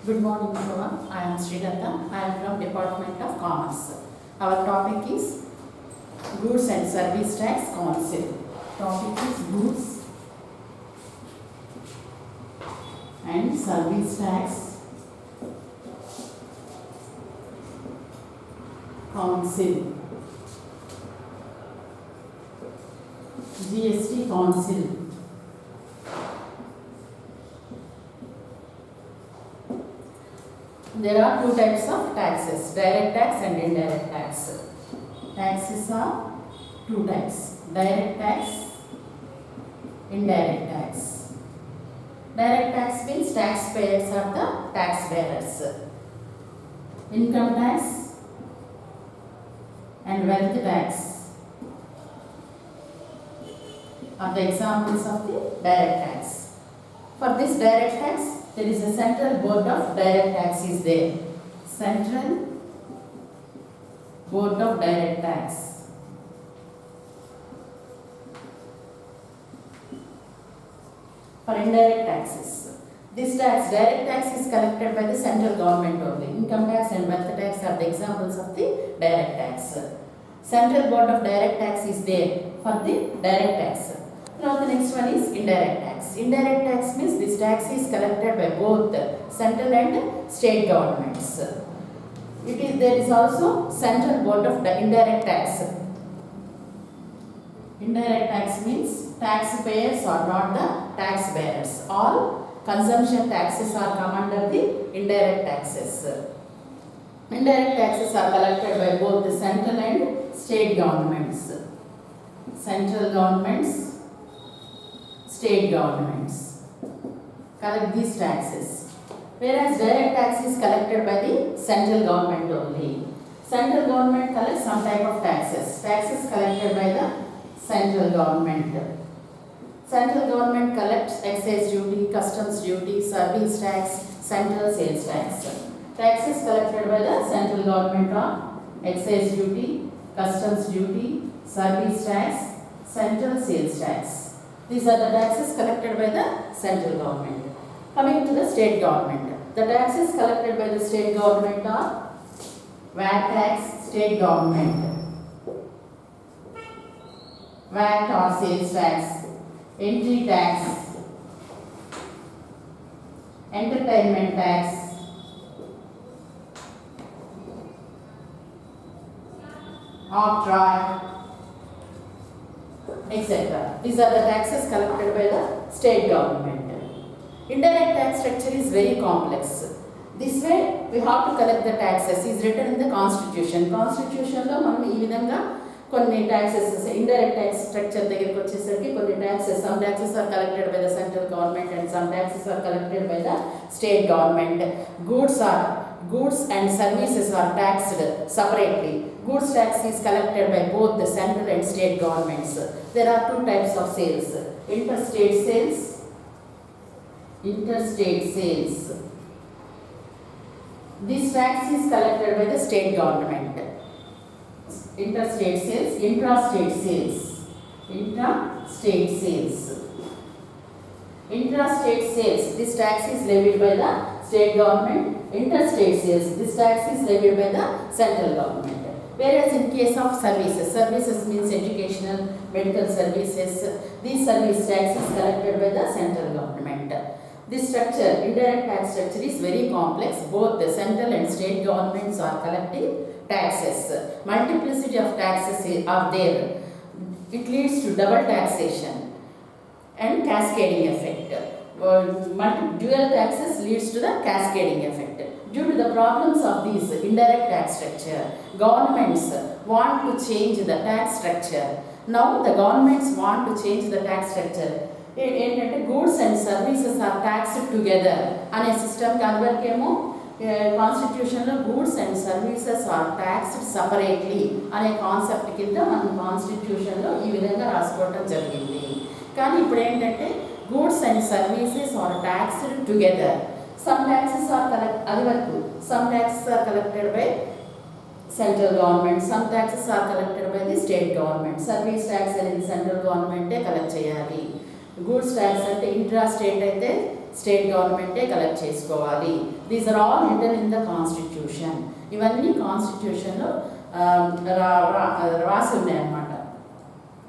Good morning everyone. I am Srilata. I am from Department of Commerce. Our topic is Goods and Service Tax Council. Topic is Goods and Service Tax Council. GST Council. There are two types of taxes, direct tax and indirect tax. Taxes are two types, direct tax, indirect tax. Direct tax means taxpayers are the tax bearers. Income tax and wealth tax are the examples of the direct tax. For this direct tax, there is a central board of direct tax is there. Central board of direct tax. For indirect taxes, this tax, direct tax is collected by the central government only. Income tax and wealth tax are the examples of the direct tax. Central board of direct tax is there for the direct tax. Now the next one is indirect tax. Indirect tax means this tax is collected by both central and state governments. There is also central board of the indirect tax. Indirect tax means taxpayers are not the tax bearers. All consumption taxes are come under the indirect taxes. Indirect taxes are collected by both the central and state governments. Central governments, state governments collect these taxes, whereas direct tax is collected by the central government only. Central government collects some type of taxes. Taxes collected by the central government. Central government collects excise duty, customs duty, service tax, central sales tax. Taxes collected by the central government are excise duty, customs duty, service tax, central sales tax. These are the taxes collected by the central government. Coming to the state government, the taxes collected by the state government are VAT tax, state government, VAT or sales tax, entry tax, entertainment tax, octroi, etc. These are the taxes collected by the state government. Indirect tax structure is very complex. This way we have to collect the taxes is written in the constitution. Constitution lo manam ee vidhanga konni taxes indirect tax structure దగ్గరికి వచ్చేసరికి కొన్ని taxes, some taxes are collected by the central government and some taxes are collected by the state government. Goods and services are taxed separately. Goods tax is collected by both the central and state governments. There are two types of sales, interstate sales, interstate sales. This tax is collected by the state government. Interstate sales, intrastate sales, intrastate sales. Intrastate sales, this tax is levied by the state government. Interstate sales, this tax is levied by the central government. Whereas in case of services means educational, medical services, these service tax is collected by the central government. This structure, indirect tax structure is very complex. Both the central and state governments are collecting taxes. Multiplicity of taxes are there. It leads to double taxation and cascading effect. Dual taxes leads to the cascading effect. Due to the problems of these indirect tax structure, governments want to change the tax structure. Now the governments want to change the tax structure. Goods and services are taxed together అనే system కన్వర్కేమో కాన్స్టిట్యూషన్లో goods and services are taxed separately అనే concept కింద మనం కాన్స్టిట్యూషన్లో ఈ విధంగా రాసుకోవడం జరిగింది. కానీ ఇప్పుడు ఏంటంటే goods and services are taxed together. Some taxes are some taxes are collected by central government, some taxes are collected by the state government. Service tax అనేది central government collect చేయాలి. Goods tax అంటే intra state అయితే state గవర్నమెంటే collect చేసుకోవాలి. These are all written in the constitution. ఇవన్నీ కాన్స్టిట్యూషన్లో రాసి ఉన్నాయన్నమాట.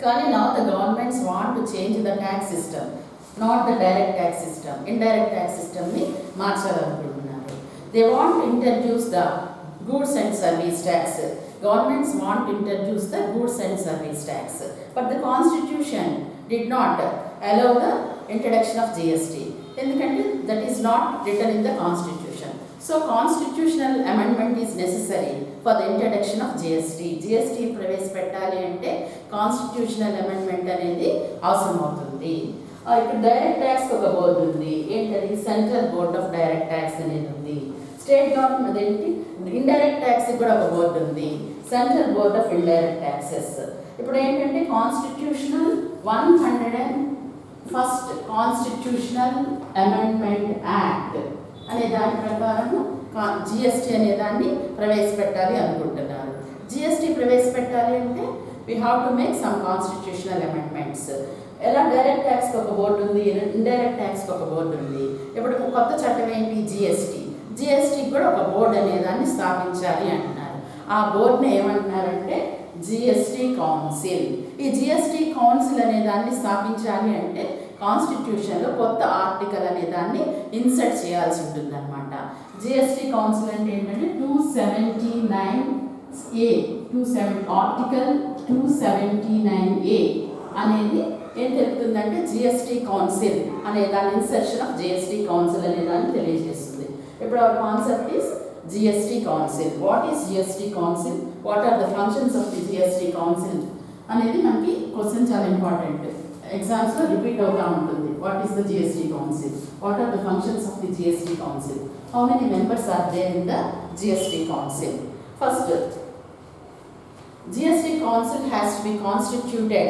కానీ now the governments want to change the tax system, not the direct tax system. Indirect tax సిస్టమ్ని మార్చాలనుకుంటున్నారు. They want to introduce the goods and service tax. Governments want to introduce the goods and service tax, but the constitution did not allow the introduction of GST. Endukante that is not written in the constitution. So constitutional amendment is necessary for the introduction of GST. GST ప్రవేశపెట్టాలి అంటే constitutional amendment అనేది అవసరం అవుతుంది. ఇప్పుడు direct tax ఒక board ఉంది. ఏంటది? Central board of direct tax అనేది ఉంది. స్టేట్ గవర్నమెంట్ అదేంటి? ఇండైరెక్ట్ ట్యాక్స్ కూడా ఒక బోర్డు ఉంది, central board of indirect taxes. ఇప్పుడు ఏంటంటే constitutional 101st constitutional amendment act అనే దాని ప్రకారం జిఎస్టీ అనే దాన్ని ప్రవేశపెట్టాలి అనుకుంటున్నారు. జిఎస్టీ ప్రవేశపెట్టాలి అంటే we have to make some constitutional amendments. ఎలా? డైరెక్ట్ ట్యాక్స్కి ఒక బోర్డు ఉంది, ఇండైరెక్ట్ ట్యాక్స్కి ఒక బోర్డు ఉంది. ఇప్పుడు కొత్త చట్టం ఏంటి? జిఎస్టీ. జిఎస్టీకి కూడా ఒక బోర్డు అనేదాన్ని స్థాపించాలి అంటున్నారు. ఆ బోర్డుని ఏమంటున్నారంటే జిఎస్టీ కౌన్సిల్. ఈ జిఎస్టీ కౌన్సిల్ అనే దాన్ని స్థాపించాలి అంటే కాన్స్టిట్యూషన్లో కొత్త ఆర్టికల్ అనే దాన్ని ఇన్సర్ట్ చేయాల్సి ఉంటుందన్నమాట. జిఎస్టీ కౌన్సిల్ అంటే ఏంటంటే 279A ఆర్టికల్ 279A అనేది ఏం తెలుపుతుందంటే జిఎస్టీ కౌన్సిల్ అనే దాని ఇన్సర్షన్ ఆఫ్ జిఎస్టీ కౌన్సిల్ అనే దాన్ని తెలియజేస్తుంది. ఇప్పుడు our concept is GST Council. What is GST Council? What are the functions of the GST Council? అనేది మనకి క్వశ్చన్ చాలా ఇంపార్టెంట్. ఎగ్జామ్స్లో రిపీట్ అవుతూ ఉంటుంది. What is the GST Council? What are the functions of the GST Council? How many members are there in the GST Council? First, GST Council has to be constituted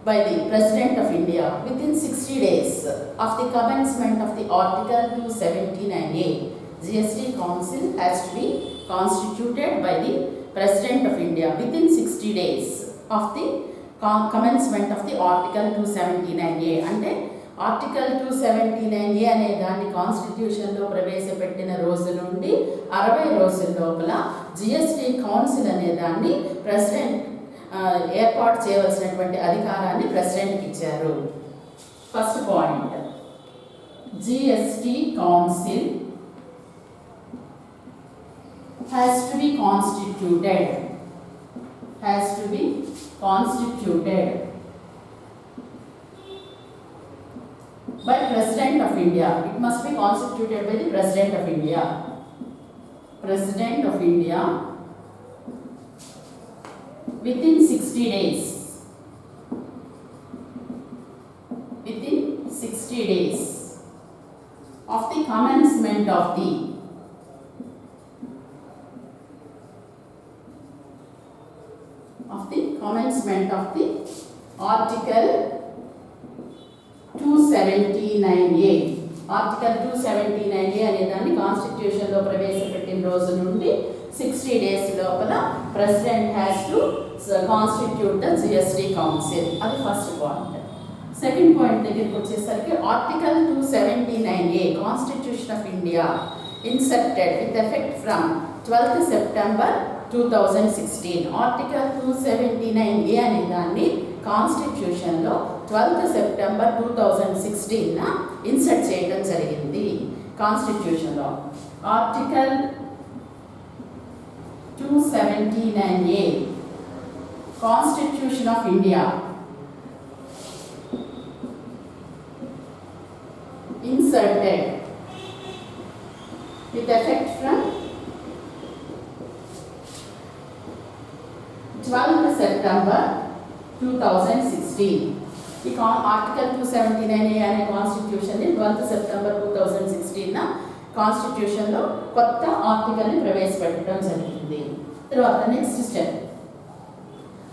by the President of India within 60 days of the commencement of the Article 279A. GST Council has to be constituted by the President of India within 60 days of the commencement of the Article 279A. అంటే article 279A అనే దాన్ని కాన్స్టిట్యూషన్లో ప్రవేశపెట్టిన రోజు నుండి 60 రోజుల లోపల GST council అనే దాన్ని ప్రెసిడెంట్ ఏర్పాటు చేయవలసినటువంటి అధికారాన్ని ప్రెసిడెంట్కి ఇచ్చారు. First point, GST council has to be constituted by President of India. It must be constituted by the President of India. President of India within 60 days. Within 60 days of the commencement of the Article 279A. Article 279A అనే దాన్ని కాన్స్టిట్యూషన్లో ప్రవేశపెట్టిన రోజు నుండి 60 days లోపల president has to constitute the GST council. అది first point. Second point దగ్గరికి వచ్చేసరికి article 279A constitution of India incepted with effect from 12th September 2016. Article 279A అనే దాన్ని కాన్స్టిట్యూషన్లో 12th September 2016 ఇన్సర్ట్ చేయడం జరిగింది కాన్స్టిట్యూషన్లో. Article 279A constitution of India inserted with effect from 12th September 2016. ఈ article 279A అనే కాన్స్టిట్యూషన్ని 12th September 2016 కాన్స్టిట్యూషన్లో కొత్త ఆర్టికల్ని ప్రవేశపెట్టడం జరిగింది. తర్వాత next step,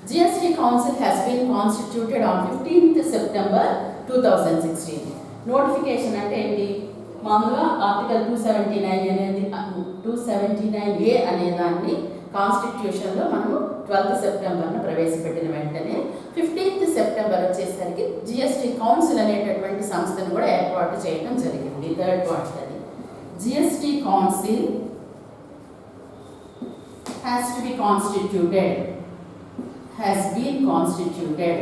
GST Council has been constituted on 15th September 2016. Notification అంటే ఏంటి? మామూలుగా ఆర్టికల్ 279A అనే దాన్ని కాన్స్టిట్యూషన్లో మనము 12th సెప్టెంబర్న ప్రవేశపెట్టిన వెంటనే 15th సెప్టెంబర్ వచ్చేసరికి జిఎస్టీ కౌన్సిల్ అనేటటువంటి సంస్థను కూడా ఏర్పాటు చేయడం జరిగింది. థర్డ్ పాయింట్ అది. GST council has to be constituted, has been constituted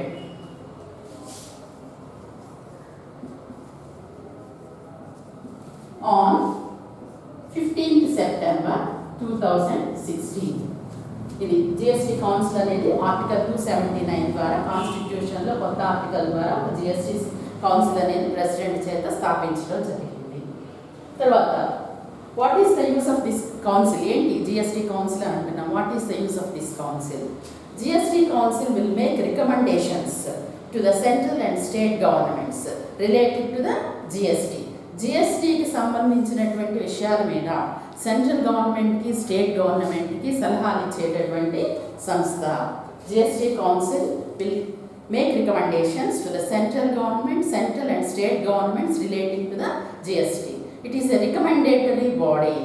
on 15th September 2016. ఇది జిఎస్టీ కౌన్సిల్ అనేది ఆర్టికల్ 279 ద్వారా కాన్స్టిట్యూషన్లో కొత్త ఆర్టికల్ ద్వారా జిఎస్టీ కౌన్సిల్ అనేది ప్రెసిడెంట్ చేత స్థాపించడం జరిగింది. తర్వాత what is the use of this council? ఏంటి జిఎస్టీ కౌన్సిల్ అంటున్నాం. What is the use of this council? GST council will make recommendations to the central and state governments related to the GST. జిఎస్టీకి సంబంధించినటువంటి విషయాల మీద central గవర్నమెంట్కి state గవర్నమెంట్కి సలహాలు ఇచ్చేటటువంటి సంస్థ. GST council will make recommendations to the central government, central and state governments relating to the GST. It is a recommendatory body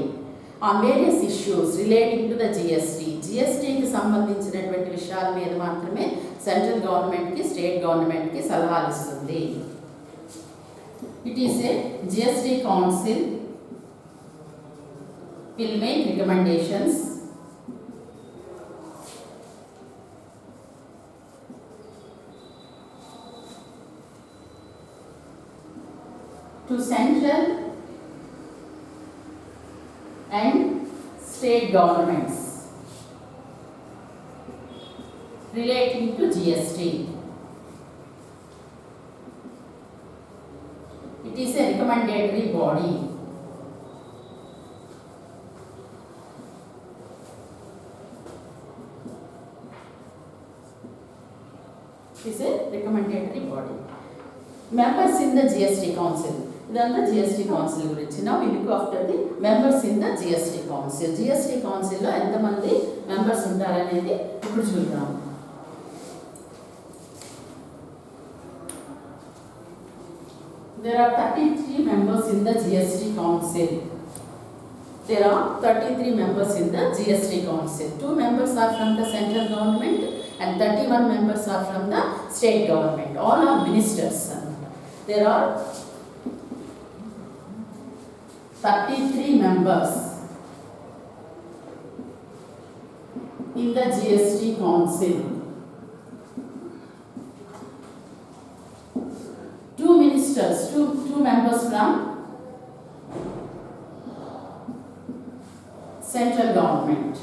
on various issues relating to the GST. GST కి సంబంధించినటువంటి విషయాల మీద మాత్రమే central గవర్నమెంట్కి state గవర్నమెంట్కి సలహాలు ఇస్తుంది. It is a GST council will make recommendations to central and state governments relating to GST. It is a recommendatory body. It is a recommendatory body. Members in the GST Council. ఇదంతా GST council గురించి. నా we look after the members in the GST council. GST కౌన్సిల్లో ఎంతమంది members ఉంటారనేది ఇప్పుడు చూద్దాం. There are 33 members in the GST Council. There are 33 members in the GST Council. 2 members are from the central government and 31 members are from the state government. All are ministers. There are 33 members in the GST Council. 2 ministers, two members from central government.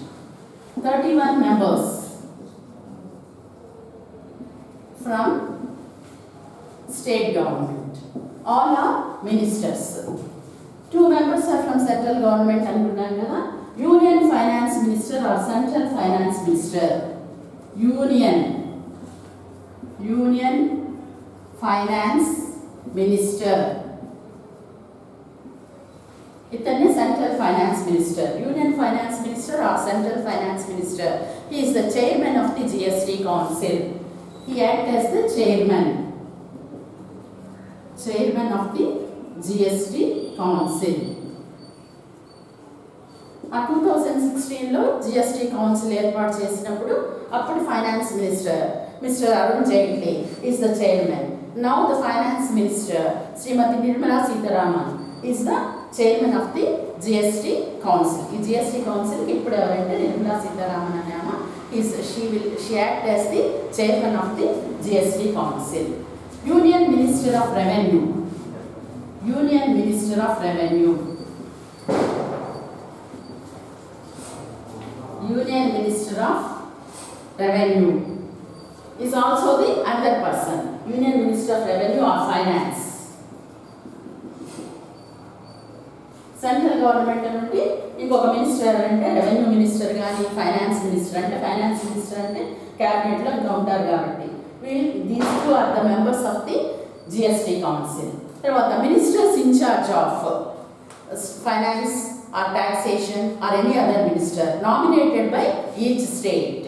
31 members from state government. All are ministers. 2 members are from central government అనుకున్నాం కదా. Union finance minister or central finance minister. Union finance minister ఇతన్ని central finance minister. Union finance minister or central finance minister. He is the chairman of the GST council. He act as the chairman of the GST Council. 2016లో GST council ఏర్పాటు చేసినప్పుడు అప్పుడు finance minister mister Arun Jaitley is the chairman. Now the finance minister Shrimati Nirmala Sitharaman is the chairman of the GST council. ఈ GST కౌన్సిల్కి ఇప్పుడు ఎవరంటే నిర్మలా సీతారామన్ అనే ఆమె she act as the chairman of the GST council. Union minister of revenue. Union Minister of Revenue. Union Minister of Revenue is also the other person. Union Minister of Revenue or Finance. Central government నుండి ఇంకొక minister అంటే revenue minister కానీ finance minister అంటే క్యాబినెట్లో ఇంకా ఉంటారు కాబట్టి these 2 are the members of the GST council. తర్వాత ministers in charge of finance or taxation or any other minister nominated by each state.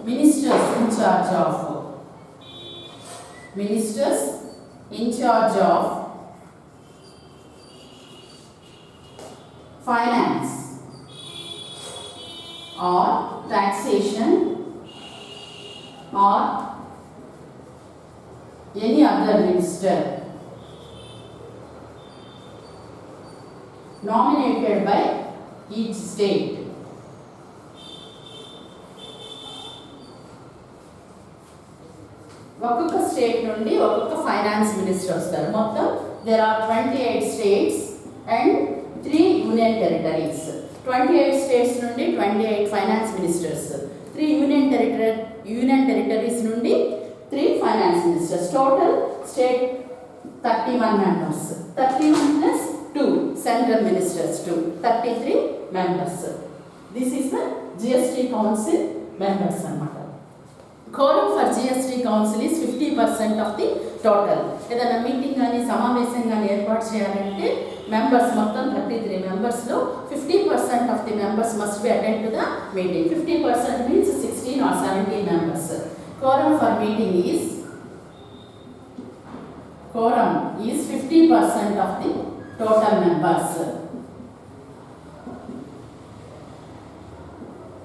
Ministers in charge of finance or taxation or any other minister nominated by each state. ఒక్కొక్క state నుండి ఒక్కొక్క finance minister వస్తారు. మొత్తం there are 28 states and 3 union territories. 28 states నుండి 28 finance ministers, 3 union territories నుండి 3 finance ministers. Total state 31 members. 31 plus 2 central ministers, 33 members. This is the GST Council members అన్నమాట. Quorum for GST Council is 50% of the total. ఏదైనా meeting కానీ సమావేశం కానీ ఏర్పాటు చేయాలంటే members మొత్తం 33 మెంబర్స్లో 50% of the members must be attend to the meeting. 50% means 16 or 17 members. Quorum for meeting is 50% of the total members.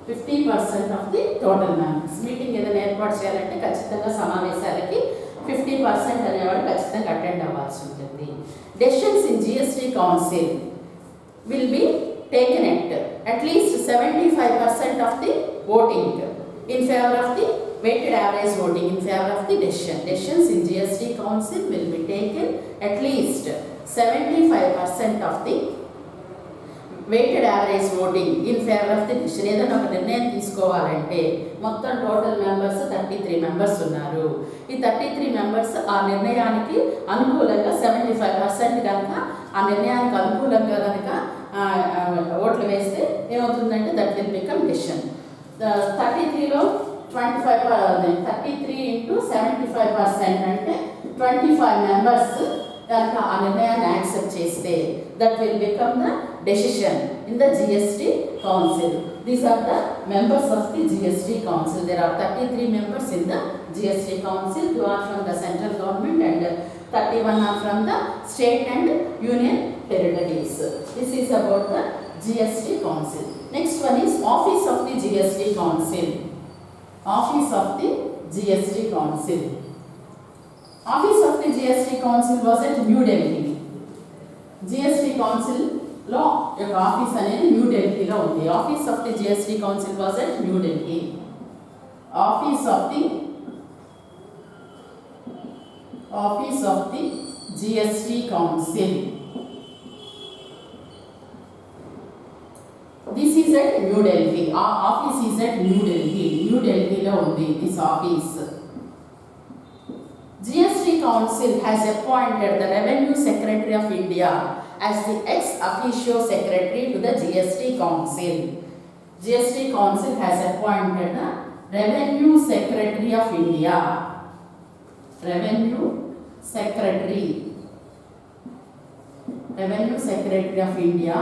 50% of the total members. Meeting ఏదైనా ఏర్పాటు చేయాలంటే ఖచ్చితంగా సమావేశాలకి 50% అనేవాడు ఖచ్చితంగా అటెండ్ అవ్వాల్సి ఉంటుంది. Decisions in GST Council will be taken at least 75% of the voting in favor of the weighted average voting in favor of the decision. Decisions in GST Council will be taken at least 75% of the weighted average voting in favor of the decision. ఏదైనా ఒక నిర్ణయం తీసుకోవాలంటే మొత్తం total members 33 members ఉన్నారు. ఈ 33 members ఆ నిర్ణయానికి అనుకూలంగా 75% కనుక ఆ నిర్ణయానికి అనుకూలంగా కనుక ఓట్లు వేస్తే ఏమవుతుందంటే దట్ విల్ బికమ్ డెసిషన్. 33లో 33 into 75% అంటే 25 మెంబర్స్ కనుక ఆ నిర్ణయాన్ని యాక్సెప్ట్ చేస్తే that will become the decision in the GST Council. These are the members of the GST Council. There are 33 members in the GST Council. 2 are from the central government and 31 are from the state and union territories. This is about the GST Council. Next one is Office of the GST Council. Office of the GST Council. Office of the GST Council was at New Delhi. GST Council లో యొక్క office అనేది new ఢిల్లీలో ఉంది. Office of the GST Council was at new Delhi. Office of the GST Council. This is at New Delhi. Office is at New Delhi. New Delhi లో ఉంది this office. GST Council has appointed the Revenue Secretary of India as the ex officio secretary to the GST Council. GST Council has appointed the Revenue Secretary of India. Revenue Secretary of India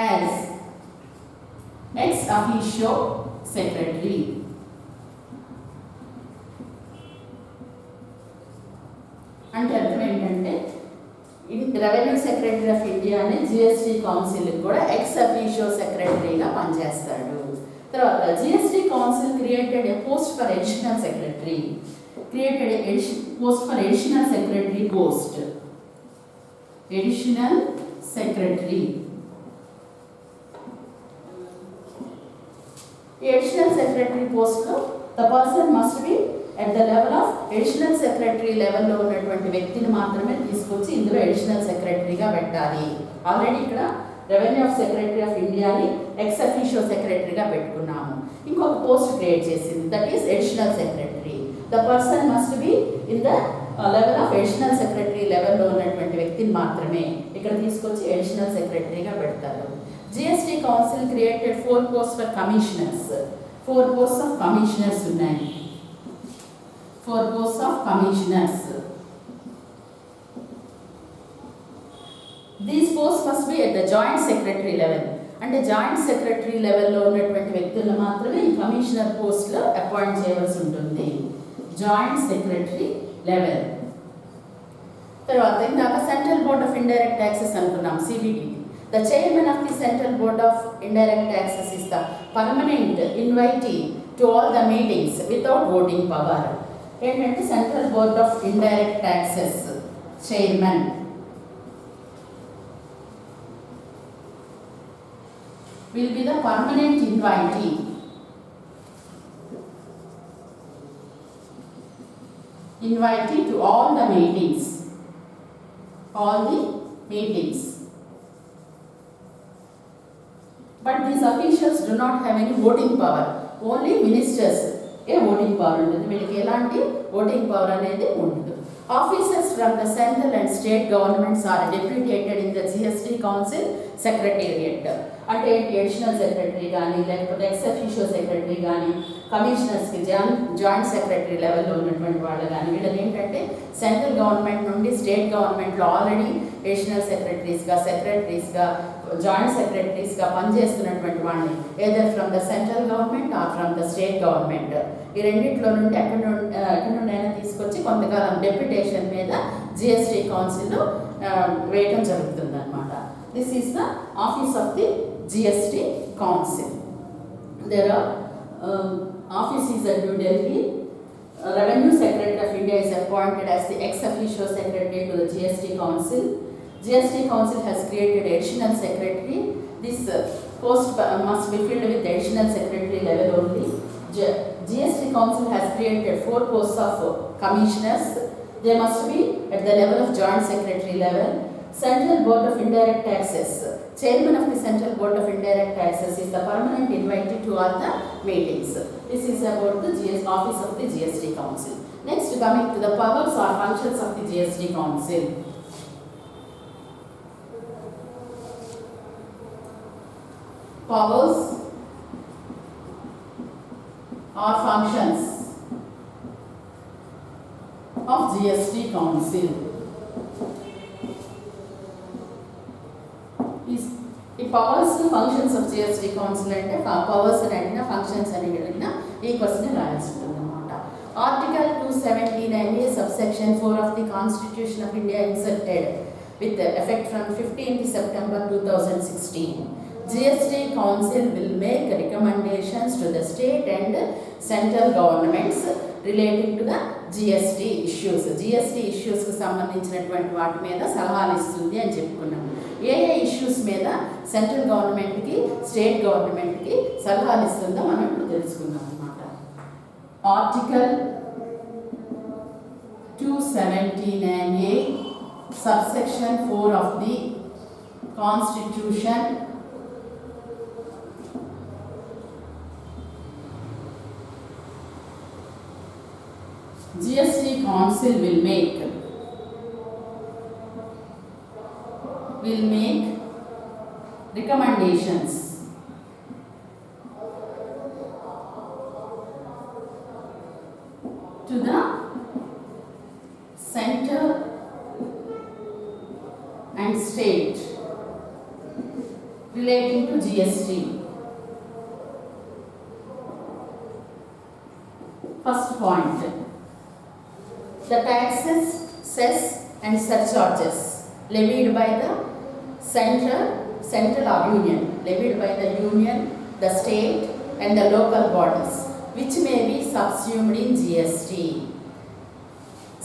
as ex officio secretary. అంటే అర్థం ఏంటంటే revenue secretary of India అనే GST Council కూడా ex officio సెక్రటరీగా పనిచేస్తాడు. తర్వాత GST Council created a post for additional secretary. Additional secretary. ఈ additional secretary పోస్ట్లో the person must be at the level of additional secretary లెవెల్లో ఉన్నటువంటి వ్యక్తిని మాత్రమే తీసుకొచ్చి ఇందులో అడిషనల్ సెక్రటరీగా పెట్టాలి. ఆల్రెడీ ఇక్కడ రెవెన్యూ ఆఫ్ సెక్రటరీ ఆఫ్ ఇండియాని ఎక్స్ అఫీషియో సెక్రటరీగా పెట్టుకున్నాము. ఇంకొక పోస్ట్ క్రియేట్ చేసింది, that is additional secretary. The person must be in the level of additional secretary లెవెల్లో ఉన్నటువంటి వ్యక్తిని మాత్రమే ఇక్కడ తీసుకొచ్చి అడిషనల్ సెక్రటరీగా పెడతారు. GST Council created 4 posts for commissioners. 4 posts of commissioners ఉన్నాయి. 4 posts of commissioners. These posts must be at the joint secretary level. అంటే జాయింట్ సెక్రటరీ లెవెల్లో ఉన్నటువంటి వ్యక్తులను మాత్రమే ఈ కమిషనర్ పోస్ట్లో అపాయింట్ చేయవలసి ఉంటుంది. Joint secretary level. తర్వాత ఇందాక central board of indirect taxes అనుకున్నాం, CBT. The chairman of the Central Board of Indirect Taxes is the permanent invitee to all the meetings without voting power. ఏంటంటే central board of indirect taxes chairman will be the permanent invitee to all the meetings. But these officials do not have any voting power. Only ministers voting power ఉంటుంది. వీళ్ళకి ఎలాంటి voting power అనేది ఉండదు. Officers from the central and state governments are deputed in the GST Council Secretariat. అంటే additional secretary కానీ లేకపోతే ex officio secretary కానీ కమిషనర్స్కి joint secretary లెవెల్లో ఉన్నటువంటి వాళ్ళు కానీ వీళ్ళని ఏంటంటే సెంట్రల్ గవర్నమెంట్ నుండి స్టేట్ గవర్నమెంట్లో ఆల్రెడీ అడిషనల్ సెక్రటరీస్గా జాయింట్ సెక్రటరీస్గా పనిచేస్తున్నటువంటి వాళ్ళని either from the central government are from the state government ఈ రెండింటిలో నుండి ఎక్కడి నుండైనా తీసుకొచ్చి కొంతకాలం డెప్యుటేషన్ మీద GST కౌన్సిల్లో వేయటం జరుగుతుంది అనమాట. This is the office of the GST Council. There are offices at New Delhi. Revenue Secretary of India is appointed as the ex officio secretary to the GST Council. GST Council has created additional secretary. This post must be filled with additional secretary level only. GST Council has created 4 posts of commissioners. They must be at the level of joint secretary level. Central Board of Indirect Taxes. Chairman of the Central Board of Indirect Taxes is the permanent invitee to all the meetings. This is about the office of the GST Council. Next, coming to the powers or functions of the GST Council. Powers or functions of GST Council. ఈ powers functions of GST council అంటే powers అని అడిగినా functions అని అడిగినా ఈ question రాయాల్సి ఉంటుంది అనమాట. Article 279A subsection 4 of the constitution of India inserted with effect from 15th September 2016. GST Council will make recommendations to the state and central governments relating to the GST issues. GST issuesకి సంబంధించినటువంటి వాటి మీద సలహాలు ఇస్తుంది అని చెప్పుకున్నాం. ఏ issues మీద central గవర్నమెంట్కి state గవర్నమెంట్కి సలహాలు ఇస్తుందో మనం ఇప్పుడు తెలుసుకుందాం అన్నమాట. Article 279A subsection 4 of the constitution GST Council will make recommendations to the center and state relating to GST. First point, the taxes, cess and surcharges levied by the central or union, levied by the union, the state and the local bodies, which may be subsumed in GST.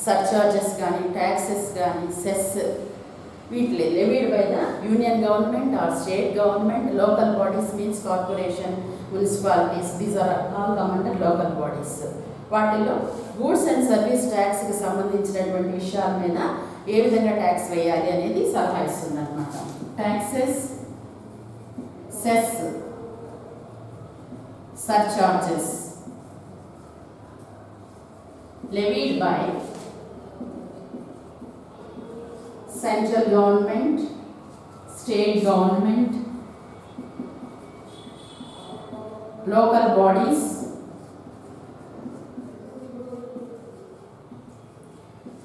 Surcharges gaani, taxes gaani, cess వీటిని levied by the union government or state government. Local bodies means corporation, municipalities, these are all come under local bodies. వాటిల్లో goods and service ట్యాక్స్కి సంబంధించినటువంటి విషయాల మీద ఏ విధంగా tax వేయాలి అనేది సలహా ఇస్తుంది అనమాట. Taxes, cess, surcharges levied by central government, state government, local bodies,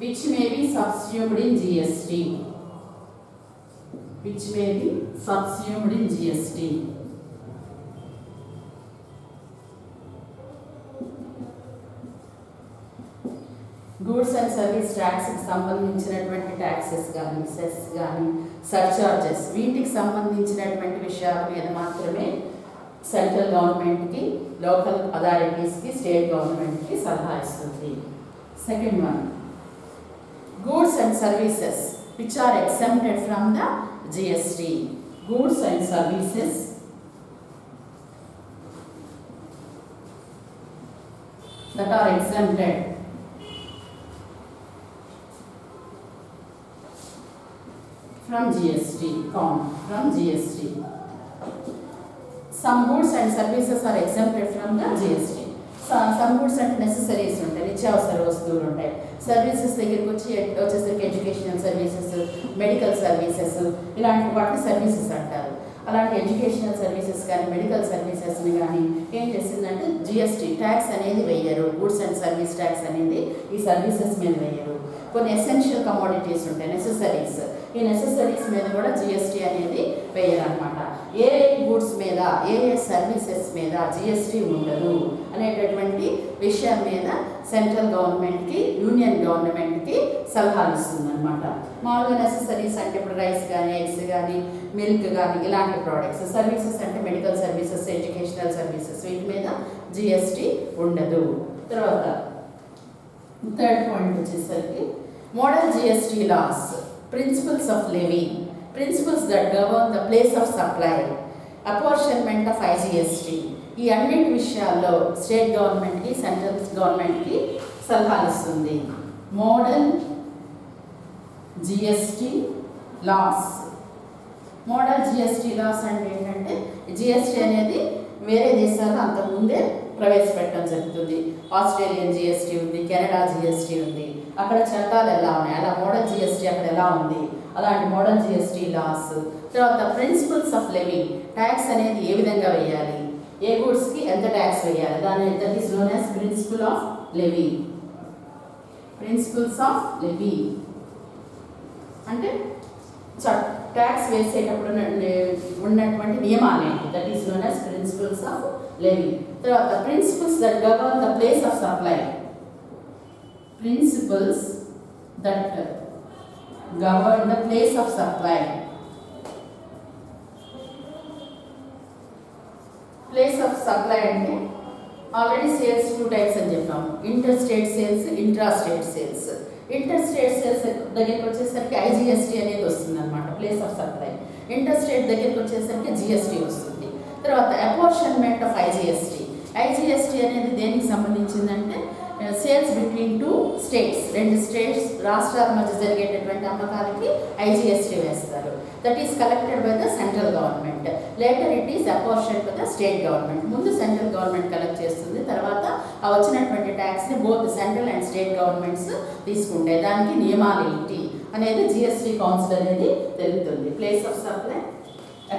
which may be subsumed in GST. Which may be subsumed in GST. Goods and service ట్యాక్స్కి సంబంధించినటువంటి ట్యాక్సెస్ కానీ, సెస్ కానీ, సర్చార్జెస్ వీటికి సంబంధించినటువంటి విషయాల మీద మాత్రమే సెంట్రల్ గవర్నమెంట్కి, లోకల్ అథారిటీస్కి, స్టేట్ గవర్నమెంట్కి సలహా ఇస్తుంది. Second one, goods and services which are exempted from the GST. Goods and services that are exempted from GST. From GST. Some goods and services are exempted from the GST. Some goods and necessaries ఉంటాయి, నిత్యావసర వస్తువులు ఉంటాయి. Services దగ్గరికి వచ్చేసరికి educational services, medical services, ఇలాంటి వాటిని services అంటారు. అలాంటి ఎడ్యుకేషనల్ సర్వీసెస్ కానీ మెడికల్ సర్వీసెస్ని కానీ ఏం చేసిందంటే జిఎస్టీ ట్యాక్స్ అనేది వేయరు. గూడ్స్ అండ్ సర్వీస్ ట్యాక్స్ అనేది ఈ సర్వీసెస్ మీద వేయరు. కొన్ని ఎసెన్షియల్ కమోడిటీస్ ఉంటాయి, నెసెసరీస్. ఈ నెసెసరీస్ మీద కూడా జిఎస్టీ అనేది వేయరనమాట. ఏ గూడ్స్ మీద, ఏ సర్వీసెస్ మీద జిఎస్టీ ఉండదు అనేటటువంటి విషయం మీద సెంట్రల్ గవర్నమెంట్కి, యూనియన్ గవర్నమెంట్కి సలహాలు ఇస్తుందన్నమాట. మామూలుగా నెసెసరీస్ అంటే ఇప్పుడు రైస్ కానీ, ఎగ్స్ కానీ, మిల్క్ కానీ ఇలాంటి ప్రోడక్ట్స్. సర్వీసెస్ అంటే మెడికల్ సర్వీసెస్, ఎడ్యుకేషనల్ సర్వీసెస్, వీటి మీద జిఎస్టీ ఉండదు. తర్వాత థర్డ్ పాయింట్ వచ్చేసరికి model GST laws, principles of levy, principles that govern the place of supply, apportionment of IGST. ఈ అన్నింటి విషయాల్లో స్టేట్ గవర్నమెంట్కి, సెంట్రల్ గవర్నమెంట్కి సలహాలు ఇస్తుంది. Model GST laws. Model GST laws అంటే ఏంటంటే జిఎస్టీ అనేది వేరే దేశాల్లో అంతకుముందే ప్రవేశపెట్టడం జరుగుతుంది. ఆస్ట్రేలియన్ జిఎస్టీ ఉంది, కెనడా జిఎస్టీ ఉంది. అక్కడ చట్టాలు ఎలా ఉన్నాయి, అలా మోడల్ జిఎస్టీ అక్కడ ఎలా ఉంది, అలాంటి మోడల్ జిఎస్టీ లాస్. తర్వాత ప్రిన్సిపల్స్ ఆఫ్ లెవీ, ట్యాక్స్ అనేది ఏ విధంగా వేయాలి, ఏ గూడ్స్కి ఎంత ట్యాక్స్ వేయాలి, దాని that is known as principle of levy. Principles of levy అంటే ట్యాక్స్ వేసేటప్పుడు ఉన్నటువంటి నియమాలు ఏంటి, that is known as principles of levy. తర్వాత principles that govern the place of supply, principles that govern the place of supply. Place of supply అంటే already sales 2 types అని చెప్పాము, inter state sales, intra state sales. Inter state sales దగ్గరికి వచ్చేసరికి IGST అనేది వస్తుంది అనమాట, place of supply. Inter state దగ్గరికి వచ్చేసరికి జిఎస్టీ వస్తుంది. తర్వాత అపార్షన్మెంట్ ఆఫ్ ఐజిఎస్టీ. ఐజిఎస్టీ అనేది దేనికి సంబంధించిందంటే సేల్స్ బిట్వీన్ 2 స్టేట్స్, 2 స్టేట్స్ రాష్ట్రాల మధ్య జరిగేటటువంటి అమ్మకాలకి ఐజిఎస్టీ వేస్తారు. That is collected by the central government. Later it is apportioned by the state government. ముందు సెంట్రల్ గవర్నమెంట్ కలెక్ట్ చేస్తుంది, తర్వాత ఆ వచ్చినటువంటి ట్యాక్స్ని both central and state governments తీసుకుంటాయి. దానికి నియమాలు ఏంటి అనేది జిఎస్టీ కౌన్సిల్ అనేది తెలుపుతుంది. Place of supply,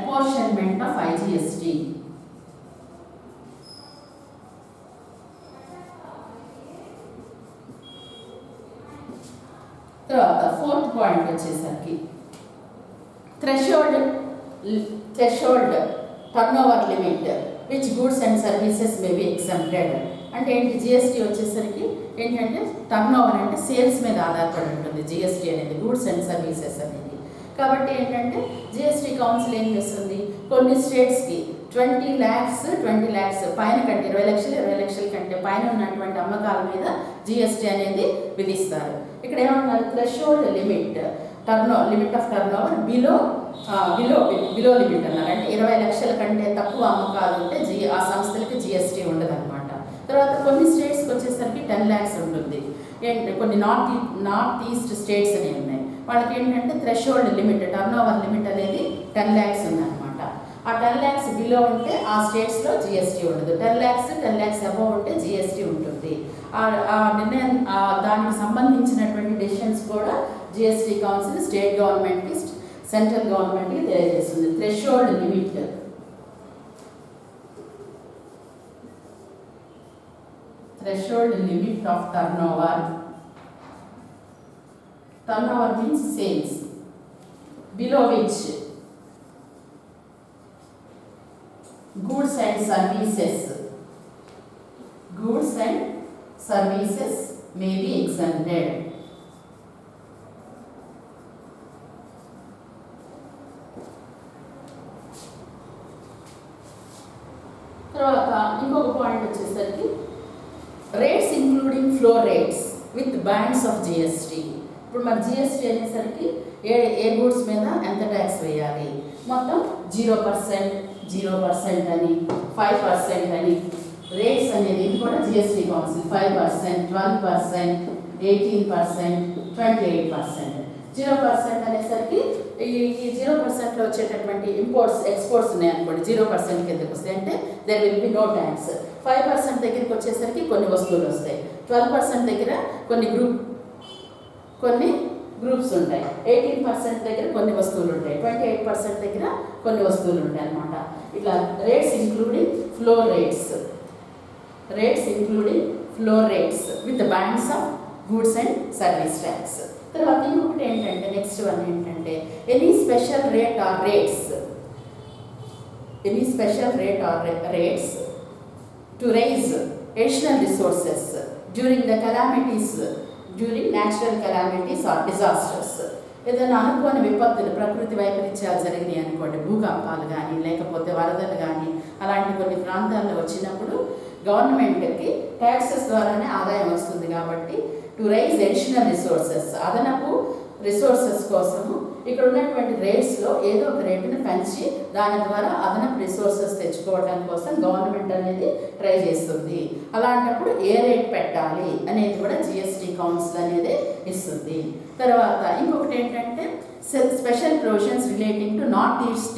apportionment of IGST. తర్వాత ఫోర్త్ పాయింట్ వచ్చేసరికి threshold turnover limit which goods and services may be exempted. అంటే ఏంటి, జిఎస్టీ వచ్చేసరికి ఏంటంటే టర్నోవర్ అంటే సేల్స్ మీద ఆధారపడి ఉంటుంది జిఎస్టీ అనేది, గూడ్స్ అండ్ సర్వీసెస్ అనేది. కాబట్టి ఏంటంటే జిఎస్టీ కౌన్సిల్ ఏం చేస్తుంది, కొన్ని స్టేట్స్కి 20 lakhs పైన కంటే 20 లక్షల కంటే పైన ఉన్నటువంటి అమ్మకాల మీద జిఎస్టీ అనేది విధిస్తారు. ఇక్కడ ఏమంటున్నారు, threshold limit of turnover below limit అన్నారు. అంటే 20 లక్షల కంటే తక్కువ అమ్మకాలు ఉంటే ఆ సంస్థలకి జిఎస్టీ ఉండదు అనమాట. తర్వాత కొన్ని స్టేట్స్కి వచ్చేసరికి 10 lakhs ఉంటుంది. కొన్ని నార్త్ ఈస్ట్ స్టేట్స్ అనేవి ఉన్నాయి, వాళ్ళకి ఏంటంటే థ్రెషోల్డ్ లిమిట్, టర్నోవర్ లిమిట్ అనేది 10 lakhs ఉందన్నమాట. ఆ 10 lakhs బిలో ఉంటే ఆ స్టేట్స్లో జిఎస్టీ ఉండదు. 10 lakhs అబోవ్ ఉంటే జిఎస్టీ ఉంటుంది. ఆ నిర్ణయం, దానికి సంబంధించినటువంటి డెసిషన్స్ కూడా జిఎస్టీ కౌన్సిల్ స్టేట్ గవర్నమెంట్కి, సెంట్రల్ గవర్నమెంట్కి తెలియజేస్తుంది. Threshold limit, of turnover. Turnover means sales, below which goods and services may be exempted. తర్వాత ఇంకొక పాయింట్ వచ్చేసరికి rates including floor rates with bands of GST. ఇప్పుడు మన జిఎస్టీ అనేసరికి ఏ గూడ్స్ మీద ఎంత ట్యాక్స్ వేయాలి, మొత్తం 0%, 0% అని, 5% అని రేట్స్ అనేది కూడా జిఎస్టీ కౌన్సిల్ 5%, 12%, 18%, 28%. 0% అనేసరికి ఈ 0%లో వచ్చేటటువంటి ఇంపోర్ట్స్ ఎక్స్పోర్ట్స్ ఉన్నాయనుకోండి 0% కిందకి వస్తాయి, అంటే there will be no tax. 5% దగ్గరికి వచ్చేసరికి కొన్ని వస్తువులు వస్తాయి, 12% దగ్గర కొన్ని గ్రూప్స్ ఉంటాయి, 18% దగ్గర కొన్ని వస్తువులు ఉంటాయి, 28% దగ్గర కొన్ని వస్తువులు ఉంటాయి అన్నమాట. ఇట్లా rates including floor rates with bands of goods and service tax. తర్వాత ఇంకొకటి ఏంటంటే నెక్స్ట్ వన్ ఏంటంటే any special rate or rates to raise additional resources during natural calamities or disasters. ఏదైనా అనుకోని విపత్తులు, ప్రకృతి వైపరీత్యాలు జరిగినాయి అనుకోండి, భూకంపాలు కానీ లేకపోతే వరదలు కానీ అలాంటి కొన్ని ప్రాంతాల్లో వచ్చినప్పుడు గవర్నమెంట్కి ట్యాక్సెస్ ద్వారానే ఆదాయం వస్తుంది. కాబట్టి టు రైజ్ అడిషనల్ రిసోర్సెస్, అదనపు రిసోర్సెస్ కోసము ఇక్కడ ఉన్నటువంటి రేట్స్లో ఏదో ఒక రేటును పెంచి దాని ద్వారా అదనపు రిసోర్సెస్ తెచ్చుకోవడం కోసం గవర్నమెంట్ అనేది ట్రై చేస్తుంది. అలాంటప్పుడు ఏ రేట్ పెట్టాలి అనేది కూడా జిఎస్టీ కౌన్సిల్ అనేది ఇస్తుంది. తర్వాత ఇంకొకటి ఏంటంటే special provisions relating to north east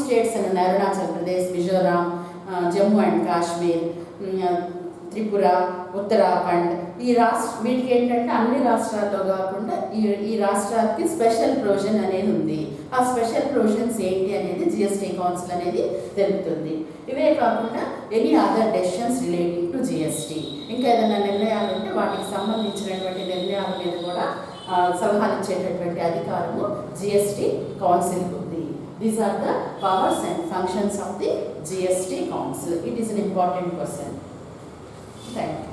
states అని అరుణాచల్ ప్రదేశ్, మిజోరాం, జమ్మూ అండ్ కాశ్మీర్, త్రిపుర, ఉత్తరాఖండ్, వీటికి ఏంటంటే అన్ని రాష్ట్రాల్లో కాకుండా ఈ రాష్ట్రాలకి స్పెషల్ ప్రొవిజన్ అనేది ఉంది. ఆ స్పెషల్ ప్రొవిజన్స్ ఏంటి అనేది జిఎస్టీ కౌన్సిల్ అనేది తెలుపుతుంది. ఇవే కాకుండా any other decisions relating to GST, ఇంకా ఏదైనా నిర్ణయాలు ఉంటే వాటికి సంబంధించినటువంటి నిర్ణయాల మీద కూడా సలహాలు ఇచ్చేటటువంటి అధికారము జిఎస్టీ కౌన్సిల్కి ఉంది. These are the powers and functions of the GST Council. It is an important question. Thank you.